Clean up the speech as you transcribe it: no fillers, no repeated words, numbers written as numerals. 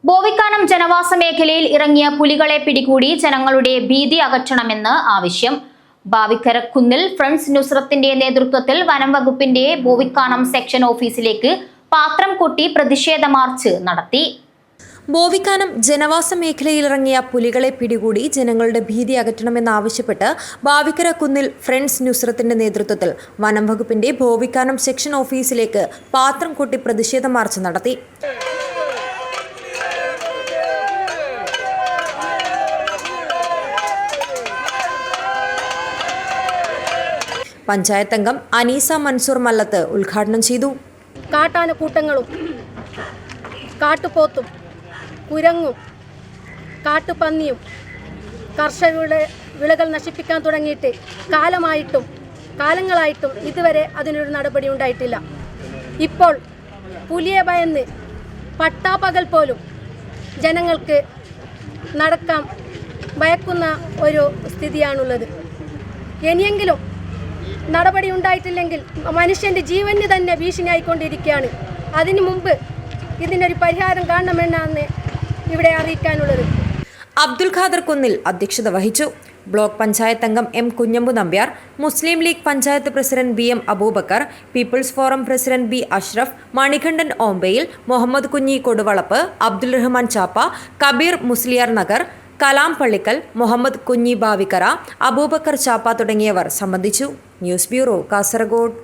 ബോവിക്കാനം ജനവാസ മേഖലയിൽ ഇറങ്ങിയ പുലികളെ പിടികൂടി ജനങ്ങളുടെ ഭീതി അകറ്റണമെന്ന് ആവശ്യം. ബാവിക്കരക്കുന്നിൽ ഫ്രണ്ട്സ് നുസ്രത്തിന്റെ നേതൃത്വത്തിൽ വനം വകുപ്പിന്റെ ബോവിക്കാനം സെക്ഷൻ ഓഫീസിലേക്ക് പാത്രം കൊട്ടി പ്രതിഷേധ മാർച്ച് നടത്തി. ബോവിക്കാനം ജനവാസ മേഖലയിൽ ഇറങ്ങിയ പുലികളെ പിടികൂടി ജനങ്ങളുടെ ഭീതി അകറ്റണമെന്നാവശ്യപ്പെട്ട് ബാവിക്കരക്കുന്നിൽ ഫ്രണ്ട്സ് നുസ്രത്തിന്റെ നേതൃത്വത്തിൽ വനം വകുപ്പിന്റെ ബോവിക്കാനം സെക്ഷൻ ഓഫീസിലേക്ക് പാത്രം കൊട്ടി പ്രതിഷേധ മാർച്ച് നടത്തി. പഞ്ചായത്ത് അംഗം അനീസ മൻസൂർ മല്ലത്ത് ഉദ്ഘാടനം ചെയ്തു. കാട്ടാനക്കൂട്ടങ്ങളും കാട്ടുപോത്തും കുരങ്ങും കാട്ടുപന്നിയും കർഷകരുടെ വിളകൾ നശിപ്പിക്കാൻ തുടങ്ങിയിട്ട് കാലങ്ങളായിട്ടും ഇതുവരെ അതിനൊരു നടപടി ഉണ്ടായിട്ടില്ല. ഇപ്പോൾ പുലിയെ ഭയന്ന് പട്ടാപ്പകൽ പോലും ജനങ്ങൾക്ക് നടക്കാൻ ഭയക്കുന്ന ഒരു സ്ഥിതിയാണുള്ളത്. ഇനിയെങ്കിലും നടപടി ഉണ്ടായിട്ടില്ലെങ്കിൽ മനുഷ്യൻ്റെ ജീവന് തന്നെ ഭീഷണിയായിക്കൊണ്ടിരിക്കുകയാണ്. അതിനു മുമ്പ് ഇതിനൊരു പരിഹാരം കാണണമെന്നാണ് ഇവിടെ അറിയിക്കാനുള്ളത്. അബ്ദുൽ ഖാദർ കുന്നിൽ അധ്യക്ഷത വഹിച്ചു. ബ്ലോക്ക് പഞ്ചായത്ത് അംഗം M Kunhambu Nambiar, Muslim League panchayat president B M Abubakar, People's Forum president B Ashraf, Manikandan Ombayil, Muhammad Kunhi Koduvalappu, Abdul Rahman ചാപ്പ, Kabir Musliyar Nagar, Kalam Pallikkal, Muhammad Kunhi Bavikkara, Abubakar ചാപ്പ തുടങ്ങിയവർ സംബന്ധിച്ചു. News bureau, Kasaragod.